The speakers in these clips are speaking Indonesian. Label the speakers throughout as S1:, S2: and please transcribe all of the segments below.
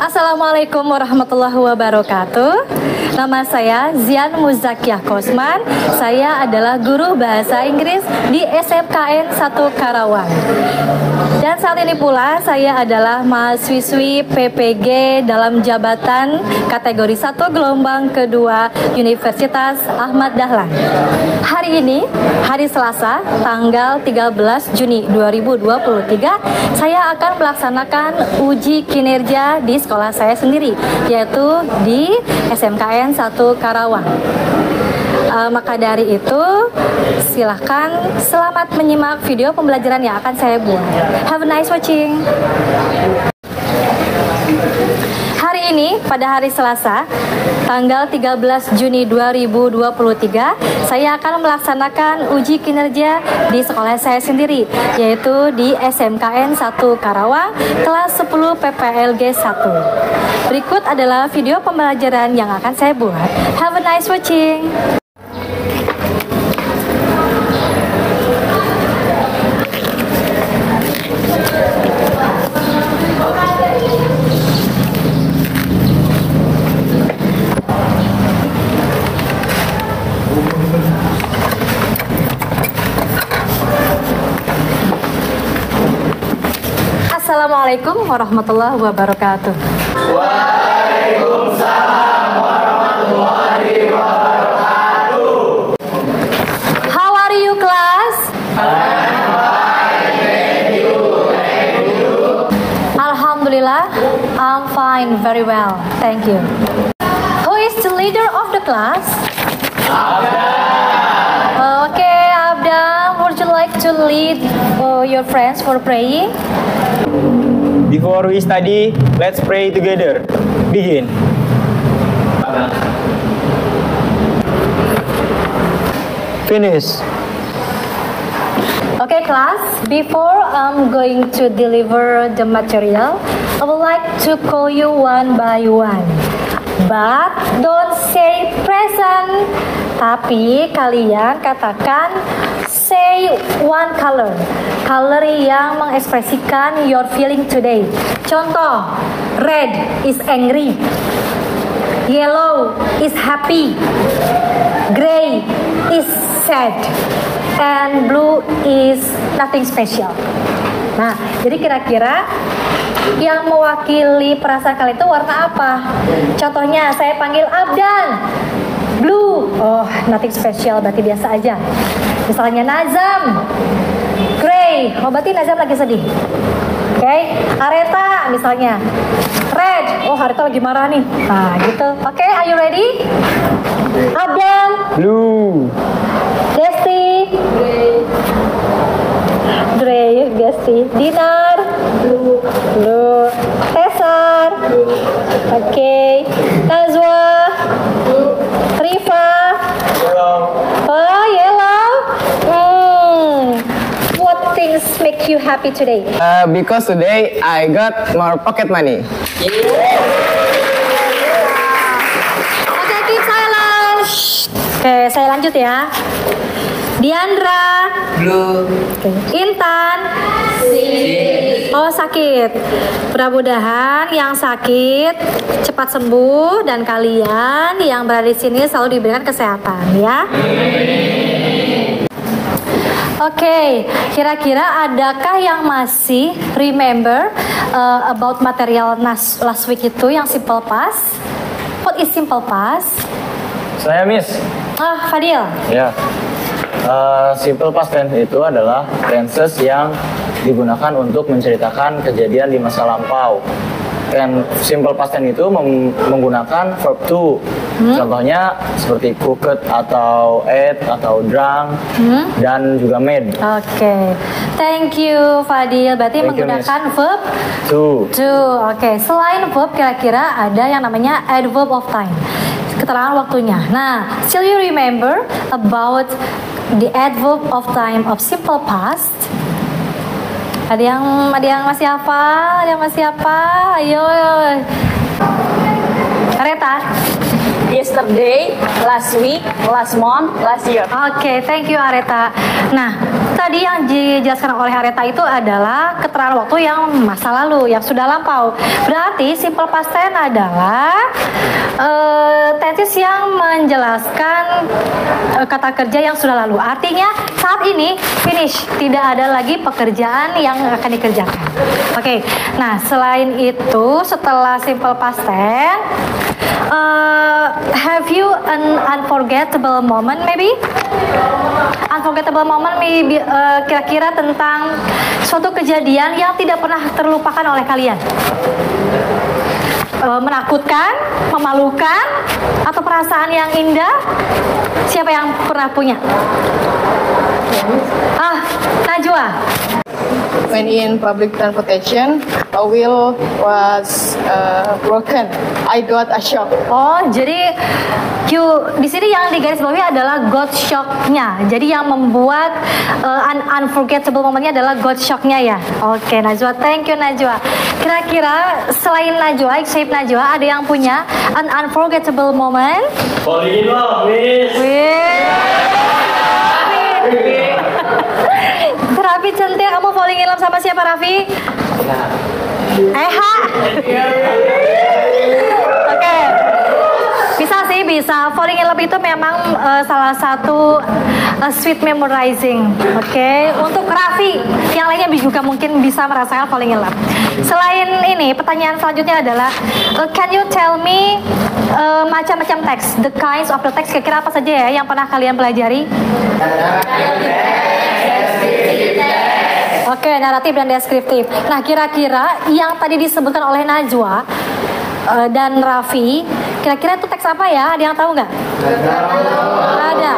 S1: Assalamualaikum warahmatullahi wabarakatuh. Nama saya Zian Muzakiah Kosman. Saya adalah guru bahasa Inggris di SMKN 1 Karawang. Dan saat ini pula saya adalah mahasiswi PPG dalam jabatan kategori 1 gelombang kedua Universitas Ahmad Dahlan. Hari ini, hari Selasa, tanggal 13 Juni 2023, saya akan melaksanakan uji kinerja di sekolah saya sendiri, yaitu di SMKN 1 Karawang. Maka dari itu, silahkan selamat menyimak video pembelajaran yang akan saya buat. Have a nice watching. Hari ini, pada hari Selasa, tanggal 13 Juni 2023, saya akan melaksanakan uji kinerja di sekolah saya sendiri, yaitu di SMKN 1 Karawang, kelas 10 PPLG 1. Berikut adalah video pembelajaran yang akan saya buat. Have a nice watching. Assalamualaikum warahmatullahi wabarakatuh.
S2: Waalaikumsalam warahmatullahi wabarakatuh.
S1: How are you, class?
S2: I'm fine, thank you, thank you.
S1: Alhamdulillah, I'm fine, very well, thank you. Who is the leader of the class? Okay, Abdam, would you like to lead your friends for praying?
S3: Before we study, let's pray together. Begin. Finish.
S1: Okay, class, before I'm going to deliver the material, I would like to call you one by one. But don't say present. Tapi kalian katakan say one color. Color yang mengekspresikan your feeling today. Contoh, red is angry. Yellow is happy. Gray is sad. And blue is nothing special. Nah, jadi kira-kira yang mewakili perasaan kalian itu warna apa? Contohnya, saya panggil Abdan. Blue, oh nothing special, berarti biasa aja. Misalnya Nazam, gray, oh berarti Nazam lagi sedih. Oke, Areta misalnya, red, oh Areta lagi marah nih. Nah gitu. Oke, are you ready? Abdan,
S3: Blue.
S1: Desti, gray, Desti, Dinar, blue, Tesar, oke, Nazwa, Rifa, oh yellow. What things make you happy today?
S3: Because today I got more pocket money.
S1: Oke, keep silent. Oke, saya lanjut ya. Diandra,
S2: Blue.
S1: Intan, oh sakit. Mudah-mudahan yang sakit cepat sembuh dan kalian yang berada di sini selalu diberikan kesehatan ya. Oke, kira-kira adakah yang masih remember about material last week itu yang simple past? What is simple past?
S3: Saya Miss.
S1: Fadil.
S3: Ya. Simple past tense itu adalah tenses yang digunakan untuk menceritakan kejadian di masa lampau. Dan simple past tense itu menggunakan verb to. Contohnya seperti cooked atau ate atau drank dan juga made.
S1: Oke, thank you Fadil. Berarti
S3: Thank you,
S1: menggunakan verb
S3: To.
S1: Oke, selain verb kira-kira ada yang namanya adverb of time, keterangan waktunya. Nah, still you remember about the adverb of time of simple past? Ada yang masih hafal? Ada yang masih hafal? Ayo. Reta.
S4: Yesterday, last week, last month, last year.
S1: Oke, thank you Areta. Nah, tadi yang dijelaskan oleh Areta itu adalah keterangan waktu yang masa lalu, yang sudah lampau. Berarti simple past tense adalah tenses yang menjelaskan kata kerja yang sudah lalu. Artinya saat ini finish, tidak ada lagi pekerjaan yang akan dikerjakan. Oke, nah selain itu setelah simple past tense, have you an unforgettable moment maybe? Unforgettable moment maybe kira-kira tentang suatu kejadian yang tidak pernah terlupakan oleh kalian. Menakutkan, memalukan, atau perasaan yang indah? Siapa yang pernah punya? Najwa.
S2: When in public transportation, a wheel was broken. I got a shock.
S1: Oh, jadi di sini yang digarisbawahi adalah got shock-nya. Jadi yang membuat unforgettable momennya adalah got shock-nya ya. Oke, Najwa, thank you Najwa. Kira-kira selain Najwa, except Najwa, ada yang punya an unforgettable moment?
S4: Falling in love, Miss.
S1: Raffi centil, kamu falling in love sama siapa Raffi? Oke. Bisa. Falling in love itu memang salah satu sweet memorizing. Oke. Untuk Raffi, yang lainnya juga mungkin bisa merasakan falling in love. Selain ini, pertanyaan selanjutnya adalah can you tell me macam-macam teks, the kinds of the text, kira-kira apa saja ya yang pernah kalian pelajari? Oke, naratif dan deskriptif. Nah, kira-kira yang tadi disebutkan oleh Najwa dan Raffi, kira-kira itu teks apa ya? Ada yang tahu nggak? Ada.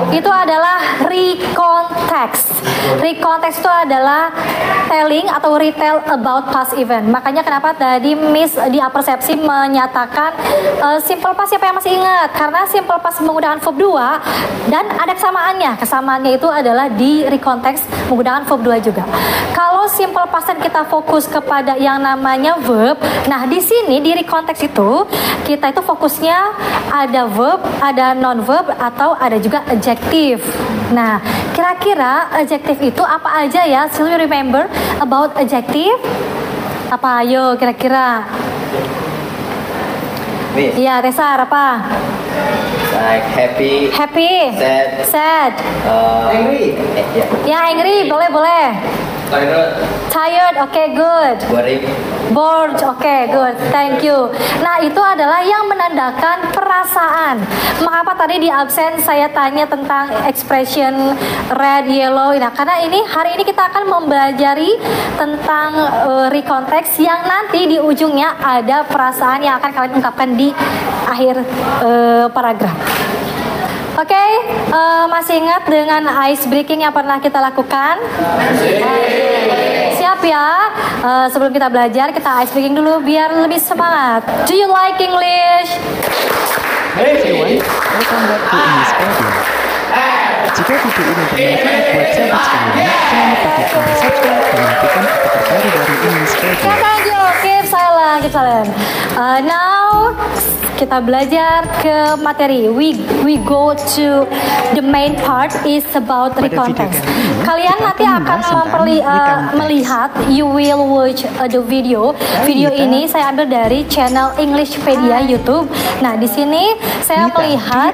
S1: Itu adalah recontext. Recontext itu adalah telling atau retell about past event. Makanya kenapa tadi Miss di persepsi menyatakan simple past, siapa yang masih ingat? Karena simple past menggunakan verb 2 dan ada kesamaannya. Kesamaannya itu adalah di recontext menggunakan verb 2 juga. Kalau simple past kita fokus kepada yang namanya verb, nah di sini di recontext itu kita itu fokusnya ada verb, ada non-verb, atau ada juga adjective. Nah, kira-kira adjective itu apa aja ya? Still you remember about adjective? Apa ayo kira-kira? Iya, Tesar apa?
S5: Like happy,
S1: sad,
S5: angry,
S1: ya angry, boleh. Tired, okay, good. Bored, okay, good, thank you. Nah, itu adalah yang menandakan perasaan. Mengapa tadi di absen saya tanya tentang expression red, yellow? Nah, karena hari ini kita akan mempelajari tentang recontext yang nanti di ujungnya ada perasaan yang akan kalian ungkapkan di akhir paragraf. Oke, masih ingat dengan ice breaking yang pernah kita lakukan? Siap ya? Sebelum kita belajar, kita ice breaking dulu biar lebih semangat. Do you like English?
S6: Hai everyone, welcome back to English Podium. Jika video ini bermanfaat buat sahabat sekalian, jangan lupa klik subscribe dan aktifkan update terbaru dari English Podium.
S1: Thank you, keep silent. Now kita belajar ke materi. We go to the main part is about recontext. Kalian nanti akan melihat, you will watch the video. Video ini saya ambil dari channel Englishpedia YouTube. Nah, di sini saya melihat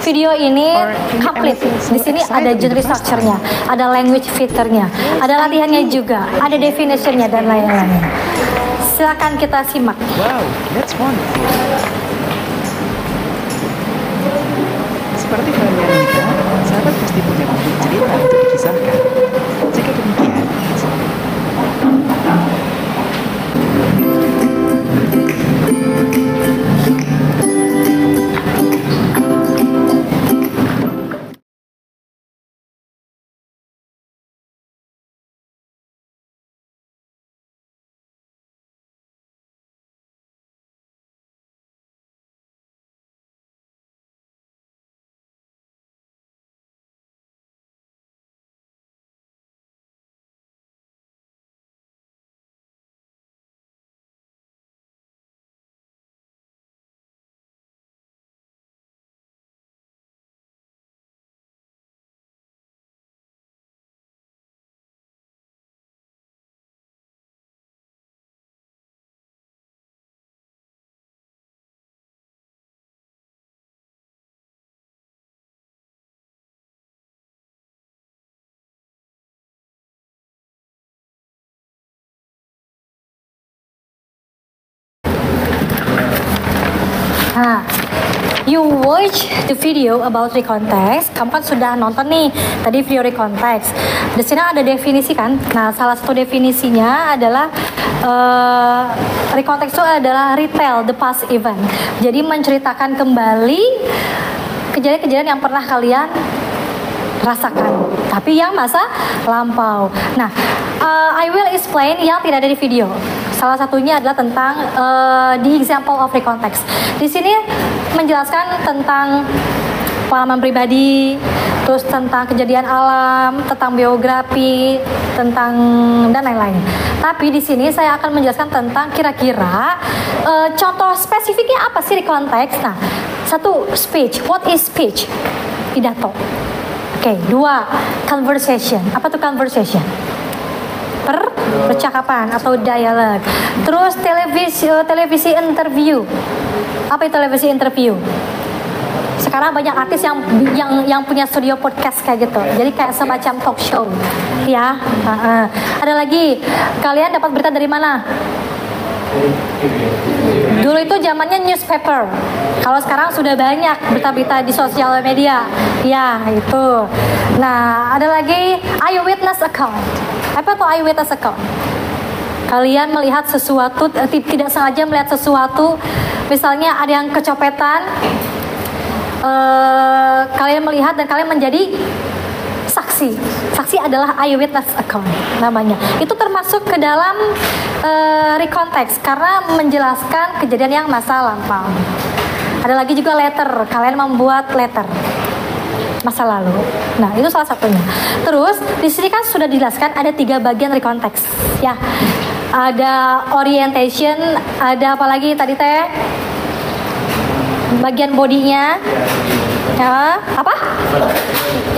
S1: video ini complete. Di sini ada genre structure-nya, ada language feature-nya, ada latihannya juga, ada definition-nya dan lain-lain. Silakan kita simak.
S6: Wow, that's wonderful. Seperti kalian lihat, sahabat pasti punya banyak cerita untuk dikisahkan. Jika demikian,
S1: Nah, you watch the video about recontext. Kamu kan sudah nonton nih tadi video recontext. Di sini ada definisi kan. Nah, salah satu definisinya adalah recontext itu adalah retell the past event. Jadi menceritakan kembali kejadian-kejadian yang pernah kalian rasakan, tapi yang masa lampau. Nah, I will explain yang tidak ada di video. Salah satunya adalah tentang the example of recontext. Di sini menjelaskan tentang pengalaman pribadi, terus tentang kejadian alam, tentang biografi, tentang dan lain-lain. Tapi di sini saya akan menjelaskan tentang kira-kira contoh spesifiknya apa sih recontext. Nah, satu, speech. What is speech? Pidato. Oke, dua, conversation. Apa tuh conversation? Percakapan atau dialog. Terus televisi interview. Apa itu televisi interview? Sekarang banyak artis yang punya studio podcast kayak gitu. Jadi kayak semacam talk show. Ya. Ada lagi. Kalian dapat berita dari mana? Dulu itu zamannya newspaper. Kalau sekarang sudah banyak berita-berita di sosial media. Ya, itu. Nah, ada lagi eyewitness account. Apa tuh eyewitness account? Kalian melihat sesuatu, tidak sengaja melihat sesuatu. Misalnya ada yang kecopetan. Kalian melihat dan kalian menjadi saksi. Saksi adalah eyewitness account namanya. Itu termasuk ke dalam recontext karena menjelaskan kejadian yang masa lampau. Ada lagi juga letter. Kalian membuat letter masa lalu. Nah, itu salah satunya. Terus di sini kan sudah dijelaskan ada 3 bagian recontext. Ya, ada orientation, ada apa lagi tadi teh? Bagian bodinya. Ya, apa?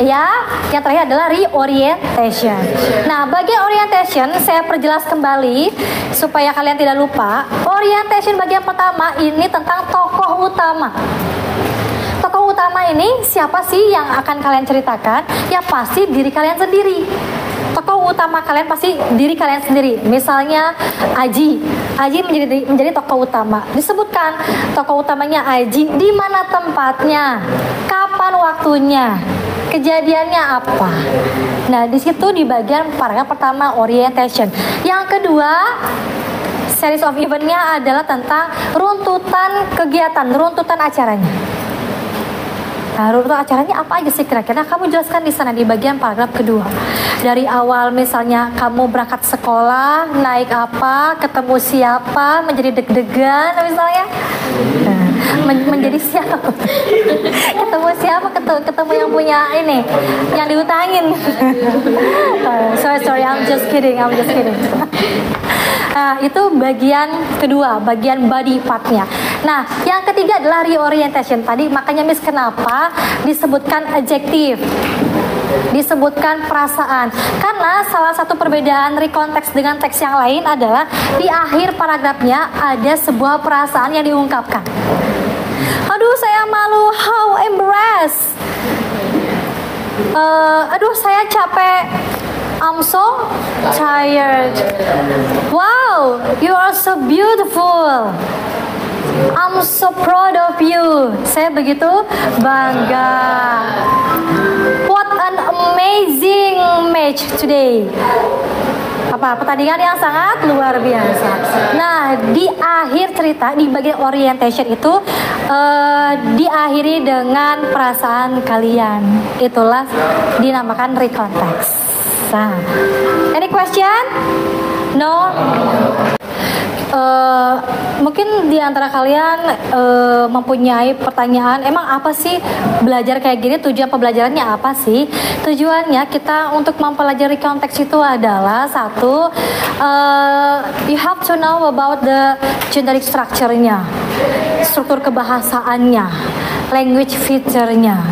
S1: Ya, yang terakhir adalah reorientation. Nah, bagian orientation saya perjelas kembali supaya kalian tidak lupa. Orientation bagian pertama ini tentang tokoh utama. Tokoh utama ini siapa sih yang akan kalian ceritakan? Ya pasti diri kalian sendiri. Tokoh utama kalian pasti diri kalian sendiri. Misalnya Aji menjadi tokoh utama. Disebutkan tokoh utamanya Aji, di mana tempatnya, kapan waktunya, kejadiannya apa. Nah, di situ di bagian paragraf pertama orientation. Yang kedua, series of event-nya adalah tentang runtutan kegiatan, runtutan acaranya. Nah, runtutan acaranya apa aja sih kira-kira? Kamu jelaskan di sana di bagian paragraf kedua. Dari awal misalnya kamu berangkat sekolah, naik apa, ketemu siapa, menjadi deg-degan misalnya. Menjadi siapa? Ketemu siapa? Ketemu yang punya ini, yang diutangin. Sorry, I'm just kidding. Nah, itu bagian kedua, bagian body part-nya. Nah, yang ketiga adalah reorientation. Tadi makanya Miss kenapa disebutkan adjektif, disebutkan perasaan. Karena salah satu perbedaan recontext dengan teks yang lain adalah di akhir paragrafnya ada sebuah perasaan yang diungkapkan. Aduh, saya malu, how embarrassed. Aduh, saya capek. I'm so tired. Wow, you are so beautiful. I'm so proud of you. Saya begitu bangga. What an amazing match today. Apa pertandingan yang sangat luar biasa. Nah, di akhir cerita di bagian orientation itu diakhiri dengan perasaan kalian. Itulah dinamakan recontext. Nah, any question? No? Mungkin di antara kalian mempunyai pertanyaan, emang apa sih belajar kayak gini? Tujuan pembelajarannya apa sih? Tujuannya kita untuk mempelajari konteks itu adalah satu, you have to know about the generic structure-nya, struktur kebahasaannya, language feature-nya.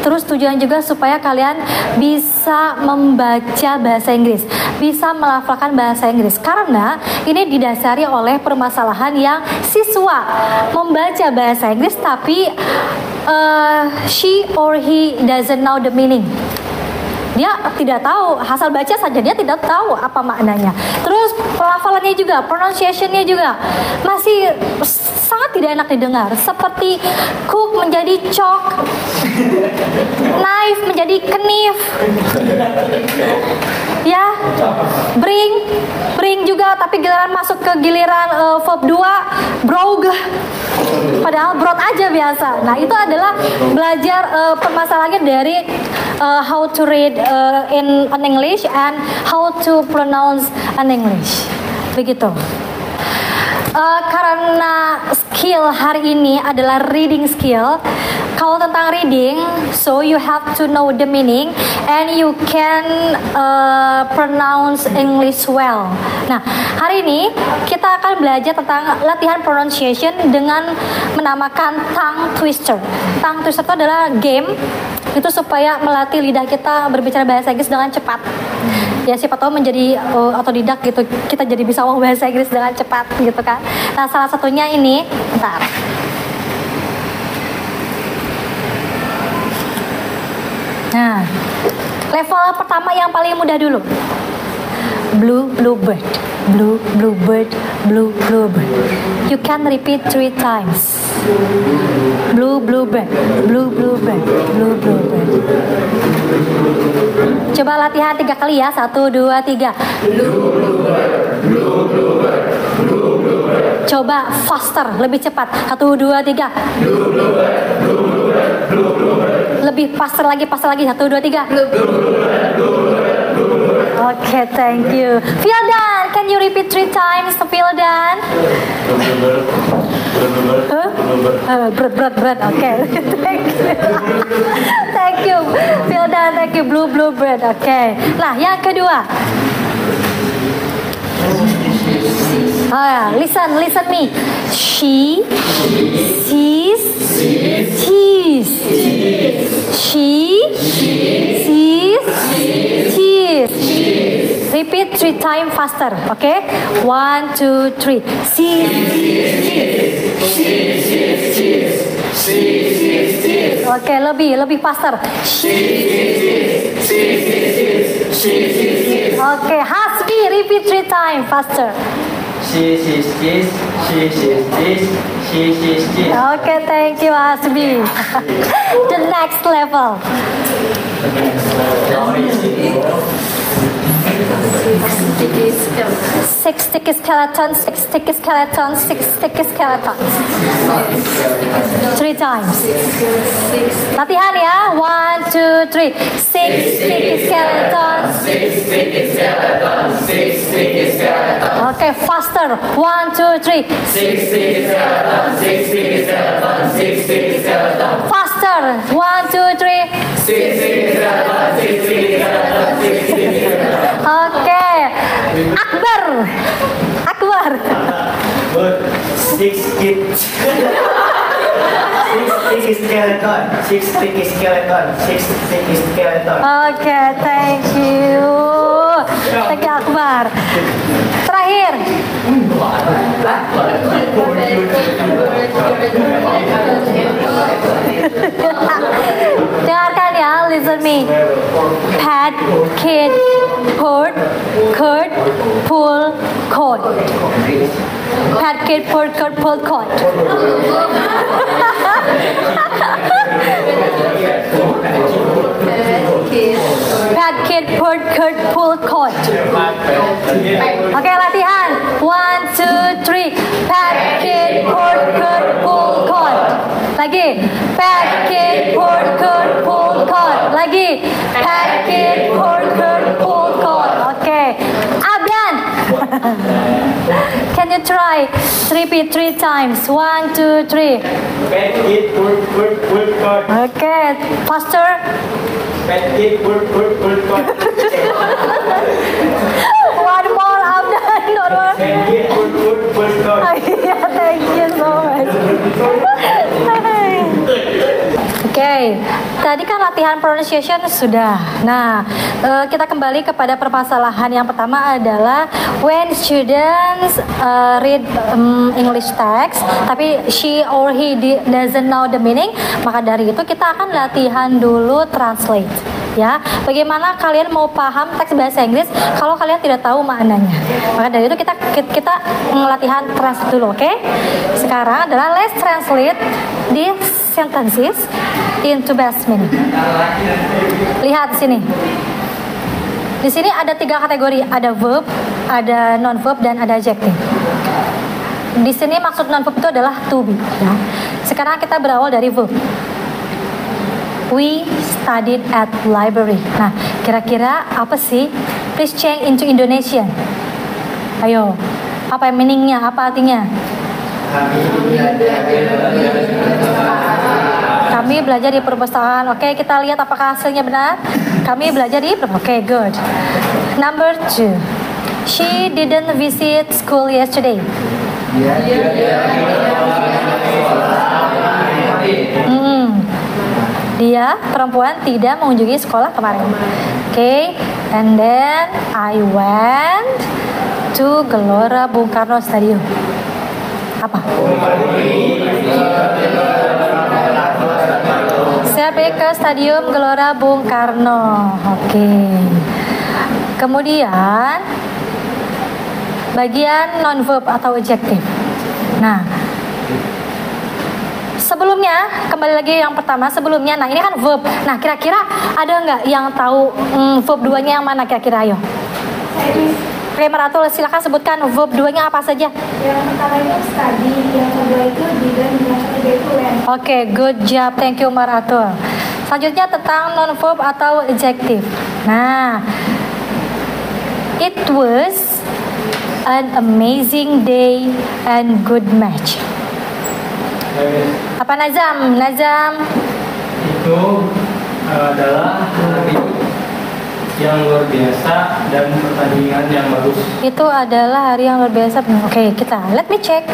S1: Terus tujuan juga supaya kalian bisa membaca bahasa Inggris, bisa melafalkan bahasa Inggris. Karena ini didasari oleh permasalahan yang siswa membaca bahasa Inggris tapi she or he doesn't know the meaning. Dia tidak tahu, asal baca saja dia tidak tahu apa maknanya. Terus pelafalannya juga, pronunciation-nya juga masih sangat tidak enak didengar. Seperti cook menjadi chalk, knife menjadi knif, ya, bring juga, tapi giliran masuk ke giliran verb 2, brog, padahal broad aja biasa. Nah, itu adalah belajar permasalahannya dari how to read in English and how to pronounce an English. Begitu. Karena skill hari ini adalah reading skill. Kalau tentang reading, so you have to know the meaning and you can pronounce English well. Nah, hari ini kita akan belajar tentang latihan pronunciation dengan menamakan tongue twister. Tongue twister itu adalah game, itu supaya melatih lidah kita berbicara bahasa Inggris dengan cepat. Ya, siapa tahu menjadi otodidak gitu, kita jadi bisa ngomong bahasa Inggris dengan cepat gitu kan. Nah, salah satunya ini, bentar. Nah, level pertama yang paling mudah dulu. Blue bluebird, blue bluebird, blue bluebird. You can repeat 3 times. Blue bluebird, blue bluebird, blue bluebird. Coba latihan 3 kali ya. 1, 2, 3. Blue bluebird, blue bluebird, blue bluebird. Coba faster, lebih cepat. 1, 2, 3. Blue bluebird, blue bluebird, blue bluebird. Lebih faster lagi. 1, 2, 3. Blue bluebird, blue bluebird, blue bluebird. Okay, thank you. Vildan, can you repeat 3 times? Vildan. Berat. Okay. Thank you. Thank you. Vildan, thank you. Blue bluebird. Okay. Nah, yang kedua. Listen me. She sees cheese. She sees cheese. Repeat 3 times faster, okay? 1, 2, 3. Okay, lebih faster. Okay, Hasbi, repeat 3 times faster.
S5: She sees this, she sees this, she sees this.
S1: Okay, thank you, Hasbi. The next level. Six sticky skeletons, 3 times. Latihan ya. 1, 2, 3. 6 sticky skeletons. Okay, faster. 1, 2, 3. 6 sticky skeletons. Faster. 1, 2, 3. Okay. Akbar.
S4: Six sticky skeleton.
S1: Okay, thank you. Thank you, Akbar. Terakhir. Dengarkan ya, listen me. Pat, kid, put, could, pull, coat. Pat, kid, put, could, pull, coat. Pat, kid, put, could, pull, coat. Oke, latihan. 1, 2, 3. Pat, kid, put, could, pull, coat. Lagi. Pat, kid, put, could, pull, coat. Lagi. Pat, kid, put, could, pull, coat. Oke. Abdan. Can you try? Repeat 3 times. 1, 2, 3.
S4: Pet kid, put, cut.
S1: Okay, faster.
S4: Pet kid, put, cut.
S1: One more, Abdan. One more.
S4: Pet kid, put, cut.
S1: Yeah, thank you so much. Okay. Oke, tadi kan latihan pronunciation sudah. Nah, kita kembali kepada permasalahan yang pertama adalah when students read English text, tapi she or he doesn't know the meaning, maka dari itu kita akan latihan dulu translate. Ya, bagaimana kalian mau paham teks bahasa Inggris kalau kalian tidak tahu maknanya? Maka dari itu kita latihan translate dulu, oke? Sekarang adalah let's translate these sentences into best meaning. Lihat di sini. Di sini ada 3 kategori, ada verb, ada non verb dan ada adjective. Di sini maksud non verb itu adalah to be. Ya. Sekarang kita berawal dari verb. We studied at library. Nah, kira-kira apa sih? Please change into Indonesian. Ayo, apa meaningnya? Apa artinya? Kami belajar di perpustakaan. Oke, kita lihat apakah hasilnya benar. Kami belajar di Oke, good. Number 2. She didn't visit school yesterday. Dia perempuan tidak mengunjungi sekolah kemarin. Oke, and then I went to Gelora Bung Karno Stadium. Apa? Saya pergi ke Stadium Gelora Bung Karno. Oke. Kemudian bagian non verb atau adjective. Nah, sebelumnya, kembali lagi yang pertama, sebelumnya, nah ini kan verb. Nah, kira-kira ada nggak yang tahu verb 2-nya yang mana kira-kira, ayo? Oke, Maratul, silakan sebutkan verb 2-nya apa saja.
S7: Yang pertama itu study, yang kedua itu didn't, yang ketiga itu went.
S1: Oke, good job, thank you Maratul. Selanjutnya tentang non verb atau adjective. Nah, it was an amazing day and good match. Apa Nazam?
S5: Itu adalah hari yang luar biasa dan pertandingan yang bagus.
S1: Itu adalah hari yang luar biasa. Oke, let me check.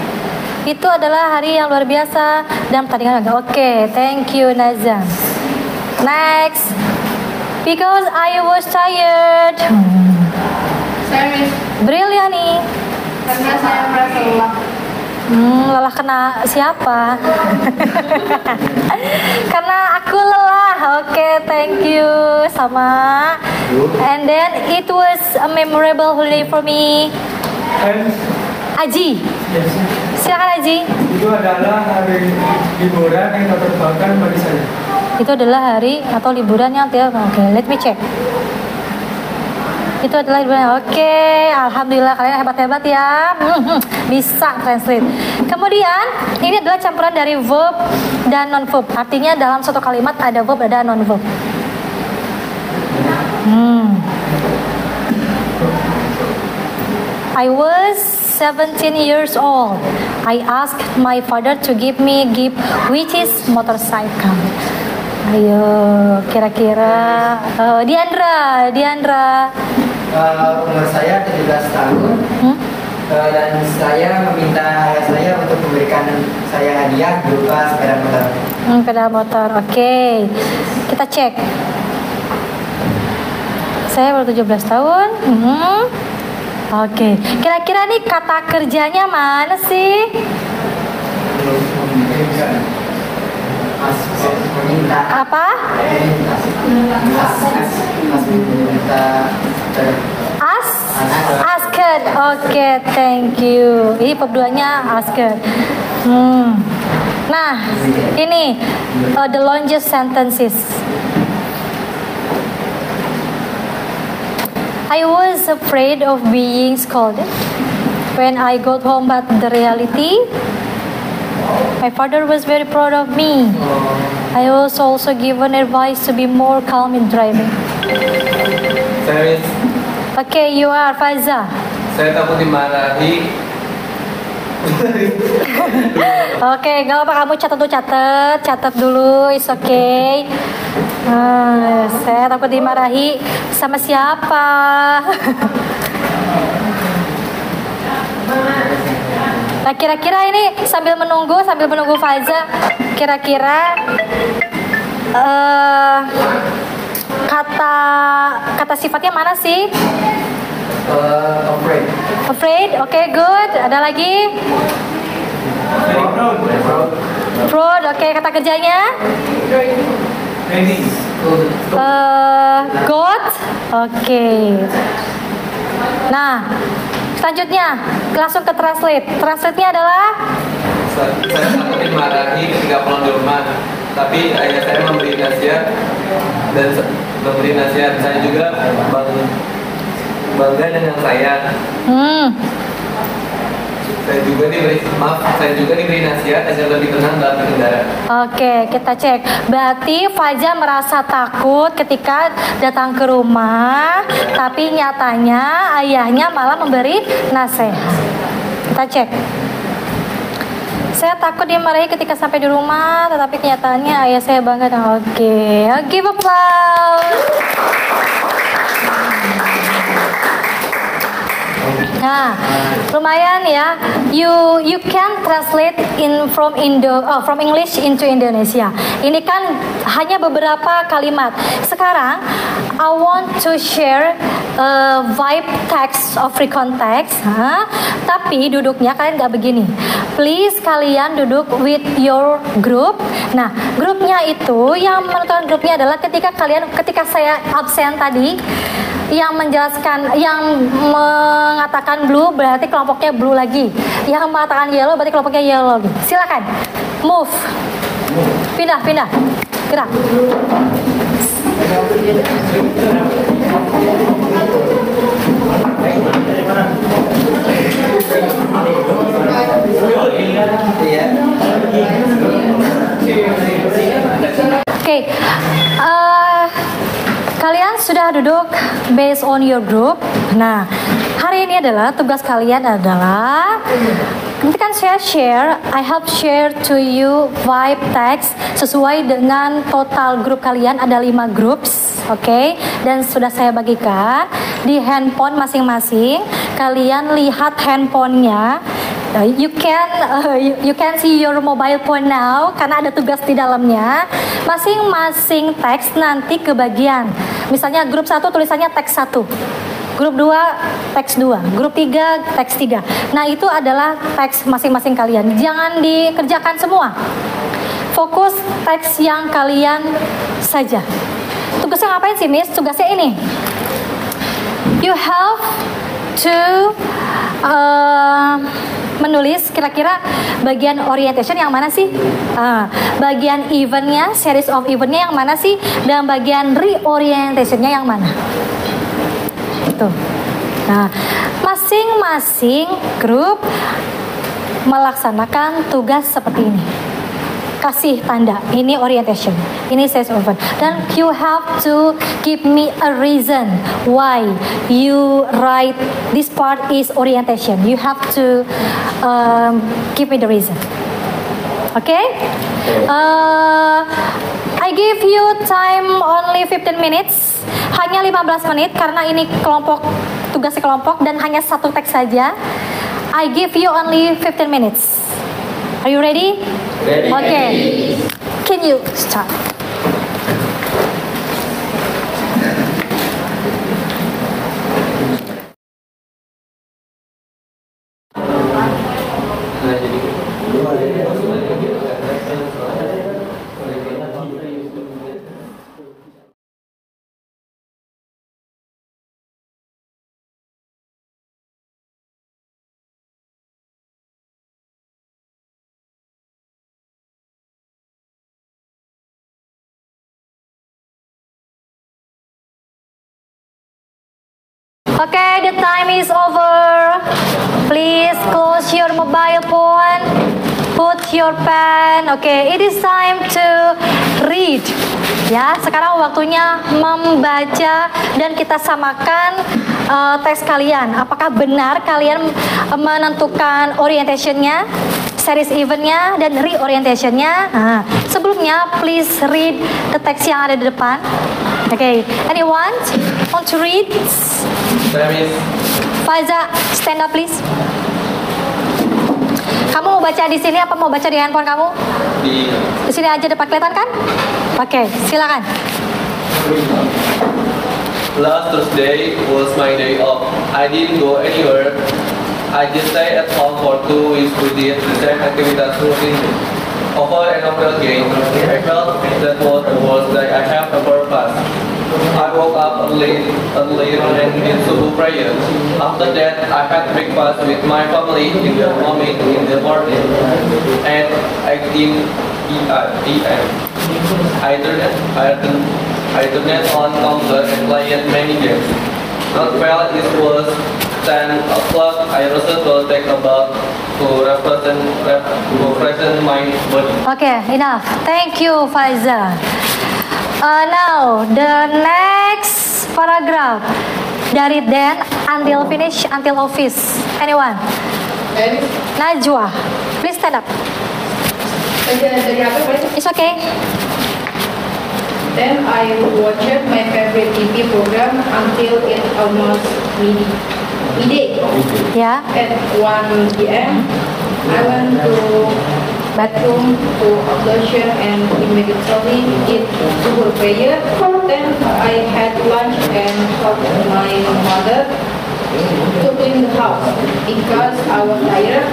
S1: Itu adalah hari yang luar biasa dan pertandingan yang bagus. Oke, thank you Nazam. Next. Because I was tired.
S2: Saya Miss,
S1: Briliani.
S2: karena saya merasa lelah.
S1: Lelah kena siapa? Karena aku lelah. Oke, thank you. Sama. And then it was a memorable holiday for me. Aji. Silakan Aji.
S5: Itu adalah hari liburan yang tak terlupakan bagi saya.
S1: Itu adalah hari atau liburan yang tidak. Oke, let me check. Itu adalah liburan. Oke, alhamdulillah kalian hebat-hebat ya. Bisa translate. Kemudian ini adalah campuran dari verb dan non verb. Artinya dalam satu kalimat ada verb ada non verb. I was 17 years old. I asked my father to give me a gift, which is motorcycle. Ayo, kira-kira Diandra.
S8: Umur saya 17 tahun dan saya meminta ayah saya untuk memberikan saya hadiah berupa sepeda motor.
S1: Sepeda motor, oke. Kita cek. Saya baru 17 tahun. Oke. Kira-kira nih kata kerjanya mana sih? Apa? Asked. Oke, thank you. Ini verb 2-nya asked. Nah, ini the longest sentences. I was afraid of being scolded when I got home, but the reality, my father was very proud of me. I was also given advice to be more calm in driving.
S5: Saya
S1: Okay, you are Faiza.
S5: Saya takut dimarahi.
S1: Oke, gak apa kamu catat dulu, it's okay. Saya takut dimarahi sama siapa? Nah, kira-kira ini sambil menunggu Faiza, kira-kira kata sifatnya mana sih?
S8: Afraid.
S1: Afraid, oke, good. Ada lagi? Proud, oke. Kata kerjanya? God, oke. Nah, selanjutnya langsung ke translate. Translate-nya adalah?
S9: Saya takut dimarahi ketika pulang di rumah, tapi ayah saya memberi nasihat dan memberi nasihat. Saya juga bangga dengan saya. Saya juga diberi nasihat agar lebih tenang dalam berkendara.
S1: Oke, kita cek. Berarti Fajar merasa takut ketika datang ke rumah, tapi nyatanya ayahnya malah memberi nasihat. Kita cek. Saya takut dimarahi ketika sampai di rumah, tetapi kenyataannya ayah saya bangga dengan oke. Give applause. Nah, lumayan ya. You can translate from English into Indonesia. Ini kan hanya beberapa kalimat. Sekarang I want to share vibe text of free context. Tapi duduknya kalian nggak begini. Please kalian duduk with your group. Nah, grupnya itu yang menentukan grupnya adalah ketika saya absen tadi. Yang menjelaskan, yang mengatakan blue berarti kelompoknya blue lagi. Yang mengatakan yellow berarti kelompoknya yellow lagi. Silakan, move, pindah, gerak. Oke. Kalian sudah duduk based on your group. Nah, hari ini adalah tugas kalian adalah nanti kan saya share, I have share to you vibe text sesuai dengan total grup kalian ada 5 groups, oke? Dan sudah saya bagikan di handphone masing-masing. Kalian lihat handphonenya. You can see your mobile phone now karena ada tugas di dalamnya. Masing-masing teks nanti kebagian. Misalnya grup 1 tulisannya teks 1. Grup 2 teks 2, grup 3 teks 3. Nah, itu adalah teks masing-masing kalian. Jangan dikerjakan semua. Fokus teks yang kalian saja. Tugasnya ngapain sih, Miss? Tugasnya ini. You have to menulis kira-kira bagian orientation yang mana sih? Bagian eventnya, series of eventnya yang mana sih? Dan bagian reorientationnya yang mana? Itu. Nah, masing-masing grup melaksanakan tugas seperti ini. Kasih tanda, ini orientation, ini series of event. Dan you have to give me a reason why you write this part is orientation. You have to give me the reason. Okay? I give you time only 15 minutes. Hanya 15 menit karena ini kelompok, tugasnya kelompok dan hanya satu teks saja. I give you only 15 minutes. Are you ready?
S9: Ready.
S1: Okay. Can you start? Okay, the time is over. Please close your mobile phone. Put your pen. Okay, it is time to read. Ya, sekarang waktunya membaca dan kita samakan tes kalian. Apakah benar kalian menentukan orientationnya, series eventnya, dan reorientationnya? Nah, sebelumnya, please read the text yang ada di depan. Okay, anyone want to read? Faiza, stand up please. Kamu mau baca di sini apa mau baca di handphone kamu? Di sini aja dapat kelihatan kan? Oke, silakan.
S9: Last Thursday was my day off. I didn't go anywhere. I just stayed at home for 2 weeks with the same activities routine. Over and over again, I felt that was the worst day I have ever passed. I woke up early and did subuh prayer. After that, I had breakfast with my family in the morning at 18 p.m. I turned on computer and played many games. Not well, it was 10 o'clock. I also will take a bath to refresh my body.
S1: Okay, enough. Thank you, Faiza. Now, the next paragraph. Dari then until finish, until office. Anyone? Najwa, please stand up. It's okay.
S7: Then I watched my favorite TV program until it almost midday.
S1: Yeah.
S7: At 1 p.m., I went to bathroom to ablution and immediately did subuh prayer. Then I had lunch and helped my mother to clean the house because I was tired.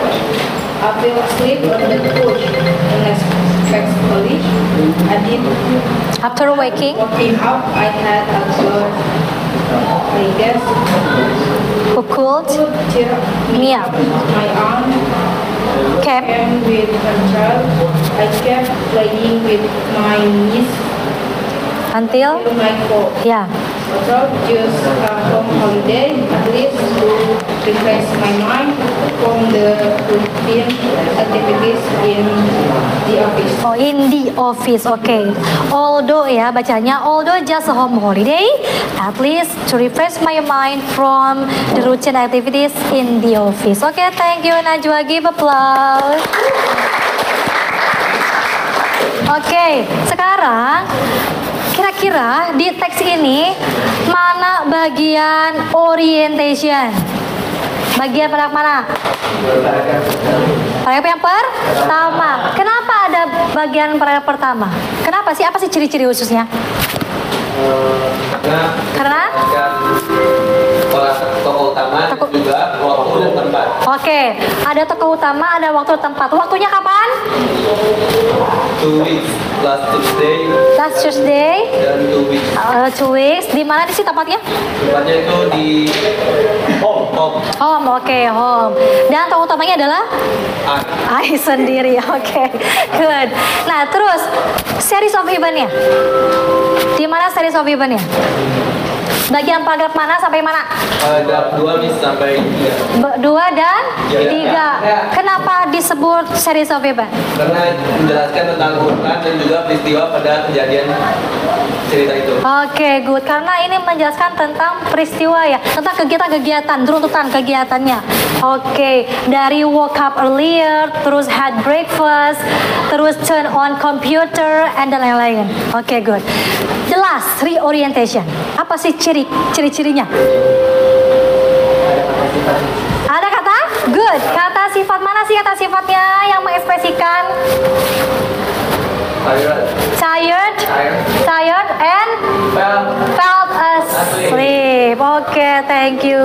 S7: I fell asleep on the couch the next college. I did.
S1: After waking
S7: up, I had a good, I guess,
S1: who could
S7: cheer
S1: me up.
S7: My aunt came with her child. I kept playing with my niece
S1: until
S7: my cold.
S1: Yeah.
S7: Also, just from holiday, at least to refresh my mind from the routine activities in the office.
S1: Oh, in the office, okay. Although ya bacanya, although just a home holiday, at least to refresh my mind from the routine activities in the office. Okay, thank you Najwa, give applause. Oke, sekarang kira-kira di teks ini mana bagian orientation? Bagian paragraf mana? Paragraf yang pertama. Kenapa ada bagian paragraf pertama? Kenapa sih? Apa sih ciri-ciri khususnya? Karena
S9: tokoh utama juga waktu dan tempat.
S1: Oke, ada tokoh utama, ada waktu dan tempat. Waktunya kapan?
S9: 2 weeks, last Tuesday.
S1: Last Tuesday.
S9: Dan 2 weeks.
S1: 2 weeks. Di mana sih tempatnya?
S9: Tempatnya itu di home.
S1: Home, oke, home. Dan tokoh utamanya adalah I sendiri. Oke, good. Nah, terus series of event-nya. Di mana series of event-nya? Bagian paragraf mana sampai mana?
S9: Paragraf 2 sampai 3.
S1: 2 dan 3. Kenapa disebut series of event?
S9: Karena menjelaskan tentang urutan dan juga peristiwa pada kejadian cerita itu.
S1: Oke, good. Karena ini menjelaskan tentang peristiwa ya, tentang kegiatan-kegiatan, runtutan kegiatannya. Oke, dari woke up earlier, terus had breakfast, terus turn on computer, and dan lain-lain. Oke, good. The last, reorientation. Apa sih ciri-cirinya? Ada kata? Good. Kata sifat mana sih kata sifatnya yang mengekspresikan? Tired and felt asleep. Oke, thank you.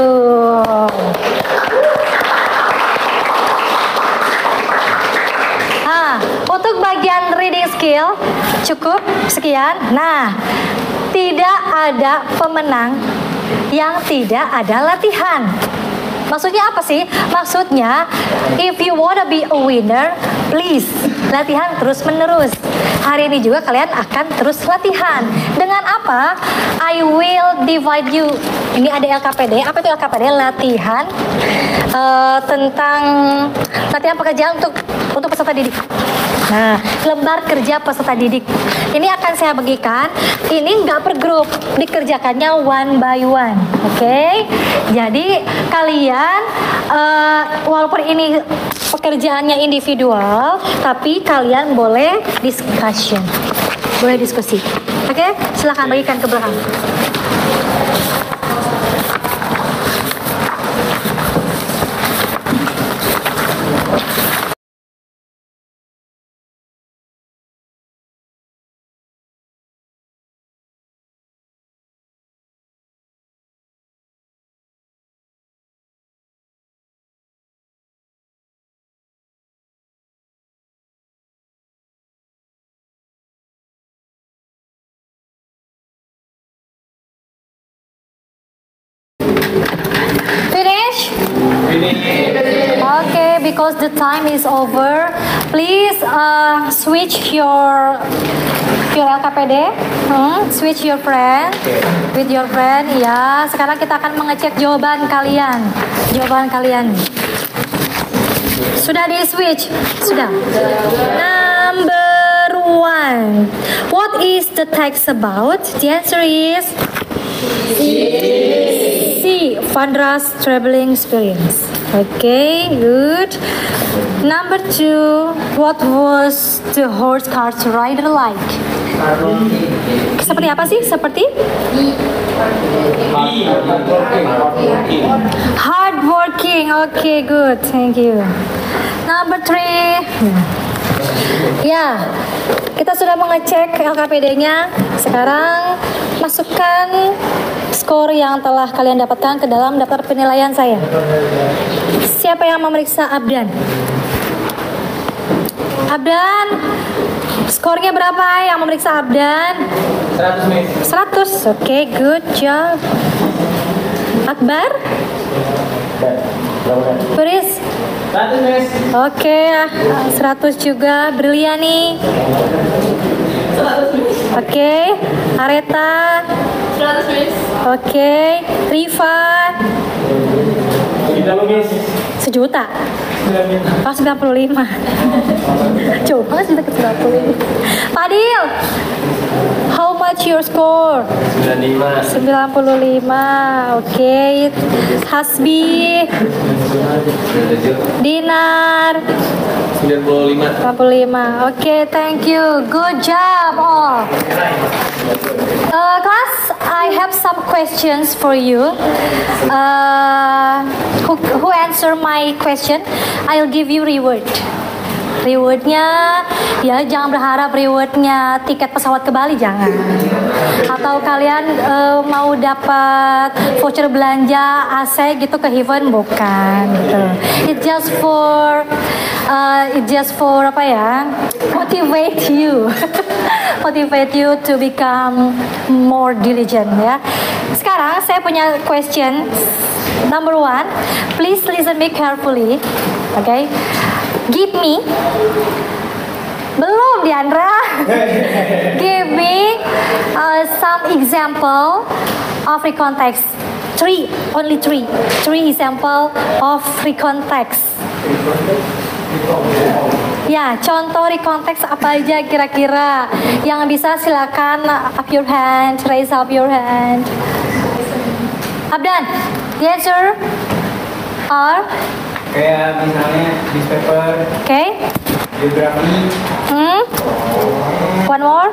S1: Untuk bagian reading skill cukup sekian. Nah, tidak ada pemenang yang tidak ada latihan. Maksudnya apa sih? Maksudnya, if you wanna be a winner, please latihan terus menerus. Hari ini juga kalian akan terus latihan. Dengan apa? I will divide you. Ini ada LKPD. Apa itu LKPD? Latihan tentang latihan pekerjaan untuk peserta didik. Nah, lembar kerja peserta didik. Ini akan saya bagikan. Ini nggak per grup, dikerjakannya one by one. Oke? Jadi kalian walaupun ini pekerjaannya individual, tapi kalian boleh discussion, boleh diskusi. Oke? Silahkan bagikan ke belakang. because the time is over, please switch your LKPD, switch your friend with your friend. Ya, sekarang kita akan mengecek jawaban kalian. Sudah di switch? Sudah. Number 1. What is the text about? The answer is C. Vandra's traveling experience. Okay, good. Number 2. What was the horse cart rider like? Seperti apa sih? Seperti? Hardworking. Okay, good. Thank you. Number 3. Ya, kita sudah mengecek LKPD-nya. Sekarang masukkan skor yang telah kalian dapatkan ke dalam daftar penilaian saya. Siapa yang memeriksa Abdan? Abdan, skornya berapa yang memeriksa Abdan?
S5: 100, Miss.
S1: 100. Oke, good job. Akbar? Turis?
S5: 100, Miss.
S1: Oke, 100 juga. Briliani?
S7: 100, Miss.
S1: Oke. Areta?
S7: 100, Miss.
S1: Oke. Riva?
S5: 90, Miss.
S1: 1 juta? Oh, 95. Coba sudah ke 95. Fadil, how much your score?
S5: 95.
S1: 95. Oke. Hasbi? Dinar?
S9: 95.
S1: 95. Oke, thank you. Good job all. Class, I have some questions for you. Who answer my question, I'll give you reward. Rewardnya, ya jangan berharap rewardnya tiket pesawat ke Bali, jangan. Atau kalian mau dapat voucher belanja AC gitu ke Heaven, bukan gitu. It's just for apa ya? Motivate you. Motivate you to become more diligent ya. Sekarang saya punya question. Number 1, please listen me carefully. Okay? Give me. Belum, Diandra. Give me some example of recon text. 3, only 3. 3 example of recon text. Ya, contoh recon text apa aja kira-kira? Yang bisa silakan up your hand, raise up your hand. Abdan, the answer are?
S5: Kayak misalnya newspaper,
S1: Okay.
S5: geografi,
S1: One more?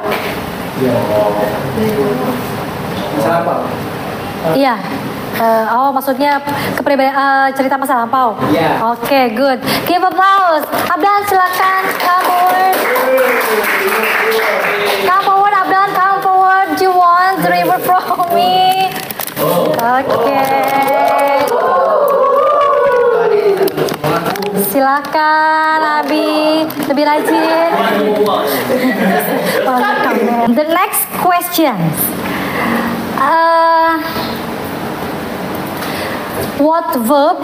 S5: masa lampau.
S1: Iya. Maksudnya cerita masa lampau.
S5: Iya.
S1: Oke, good. Give applause. Abdan, silakan come forward. Come forward, Abdan. Come forward. You want the river from me? Oke. Silakan, Abi. Lebih rajin. The next question. What verb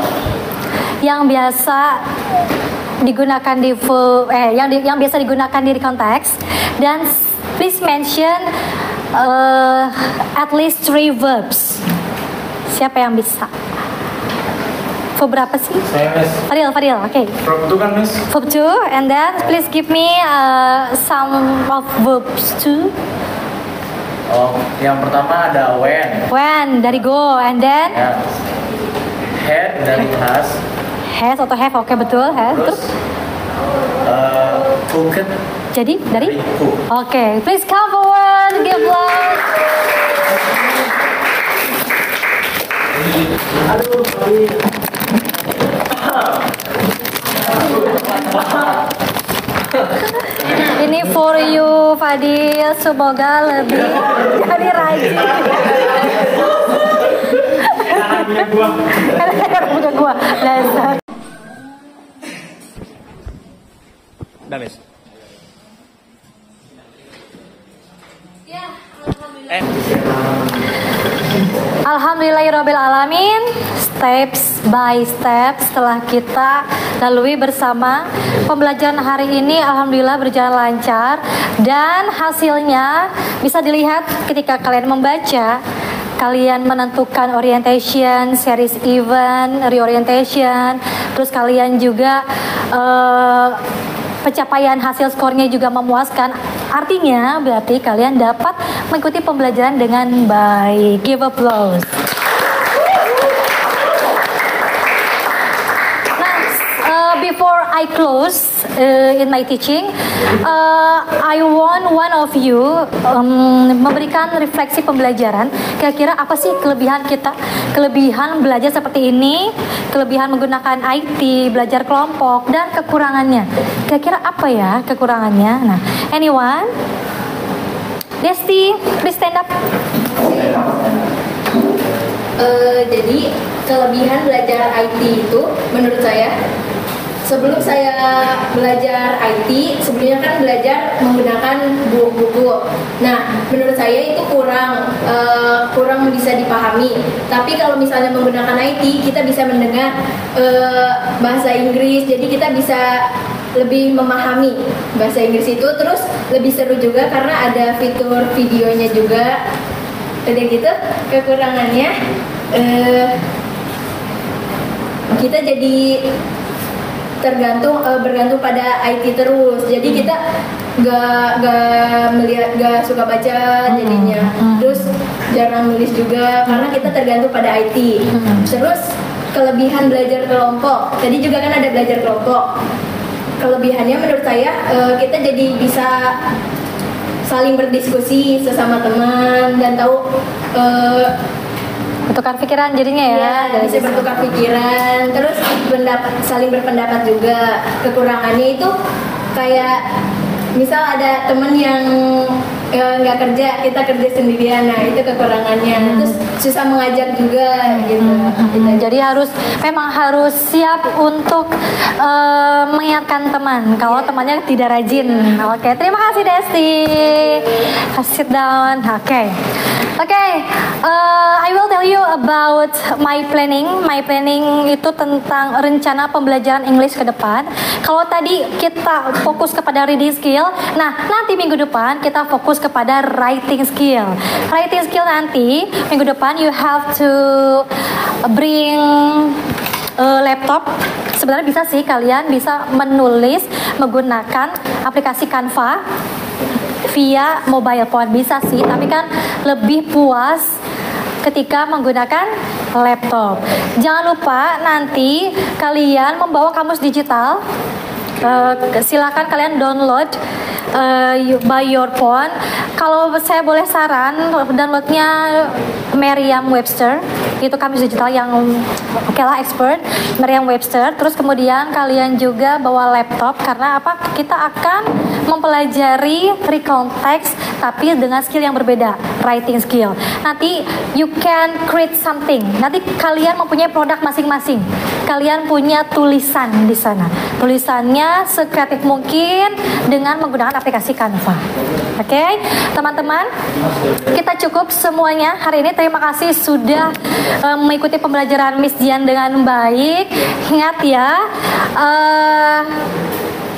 S1: yang biasa digunakan di yang biasa digunakan di konteks, dan please mention at least 3 verbs. Siapa yang bisa? Verb berapa sih?
S3: Saya, Miss.
S1: Fadil, oke.
S3: Verb 2 kan, Miss?
S1: Verb 2, and then please give me some of verbs 2.
S3: Oh, yang pertama ada when.
S1: When, dari go, and then
S3: Ya. Had dari has.
S1: has atau have, oke betul, has.
S3: Terus cooked
S1: Jadi dari?
S3: cook.
S1: Oke, please come forward, give applause. Ini for you, Fadil. Semoga lebih jadi rajin. Karena punya gua. Dasar.
S3: Udah, Miss.
S1: Ya, alhamdulillah. Alhamdulillahirabbil alamin. Steps by step setelah kita lalui bersama pembelajaran hari ini, alhamdulillah berjalan lancar dan hasilnya bisa dilihat ketika kalian membaca. Kalian menentukan orientation, series event, reorientation, terus kalian juga pencapaian hasil skornya juga memuaskan. Artinya berarti kalian dapat mengikuti pembelajaran dengan baik. Give applause. Nah, before I close in my teaching, I want one of you memberikan refleksi pembelajaran. Kira-kira apa sih kelebihan kita? Kelebihan belajar seperti ini, kelebihan menggunakan IT, belajar kelompok, dan kekurangannya. Kira-kira apa ya kekurangannya? Nah, anyone? Desti, please stand up.
S7: Jadi kelebihan belajar IT itu menurut saya, sebelum saya belajar IT, sebelumnya kan belajar menggunakan buku-buku. Nah, menurut saya itu kurang bisa dipahami. Tapi kalau misalnya menggunakan IT, kita bisa mendengar bahasa Inggris, jadi kita bisa lebih memahami bahasa Inggris itu. Terus lebih seru juga karena ada fitur videonya juga. Udah gitu, kekurangannya kita jadi bergantung pada IT terus. Jadi kita gak suka baca jadinya. Terus jarang nulis juga karena kita tergantung pada IT. Terus kelebihan belajar kelompok. Tadi juga kan ada belajar kelompok. Kelebihannya menurut saya kita jadi bisa saling berdiskusi sesama teman dan tahu
S1: bertukar pikiran jadinya ya.
S7: Bisa bertukar pikiran, terus saling berpendapat juga. Kekurangannya itu kayak misal ada teman yang nggak kerja, kita kerja sendirian, nah itu kekurangannya. Terus susah mengajar juga gitu.
S1: Jadi memang harus siap untuk mengingatkan teman kalau temannya tidak rajin. Oke, terima kasih Desti. Sit down. Oke. I will tell you about my planning. My planning itu tentang rencana pembelajaran English ke depan. Kalau tadi kita fokus kepada reading skill, nah nanti minggu depan kita fokus kepada writing skill. Writing skill nanti minggu depan you have to bring laptop. Sebenarnya bisa sih, kalian bisa menulis menggunakan aplikasi Canva via mobile phone, bisa sih, tapi kan lebih puas ketika menggunakan laptop. Jangan lupa nanti kalian membawa kamus digital. Silakan kalian download by your phone. Kalau saya boleh saran, downloadnya Merriam-Webster. Itu kamus digital yang oke lah, expert Merriam-Webster. Terus kemudian kalian juga bawa laptop karena apa? Kita akan mempelajari recount text tapi dengan skill yang berbeda, writing skill. Nanti you can create something. Nanti kalian mempunyai produk masing-masing. Kalian punya tulisan di sana. Tulisannya sekreatif mungkin dengan menggunakan aplikasi Canva. Oke, teman-teman, kita cukup semuanya hari ini. Terima kasih sudah mengikuti pembelajaran Miss Dian dengan baik. Ingat ya,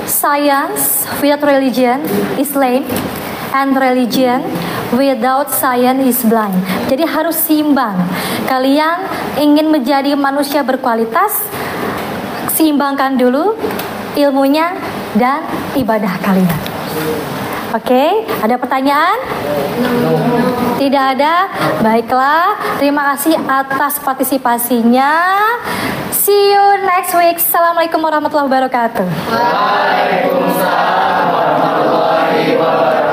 S1: science without religion is lame, and religion without science is blind. Jadi harus seimbang. Kalian ingin menjadi manusia berkualitas, seimbangkan dulu ilmunya dan ibadah kalian. Oke, ada pertanyaan? Tidak ada? Baiklah, terima kasih atas partisipasinya. See you next week. Assalamualaikum warahmatullahi wabarakatuh.
S9: Waalaikumsalam warahmatullahi wabarakatuh.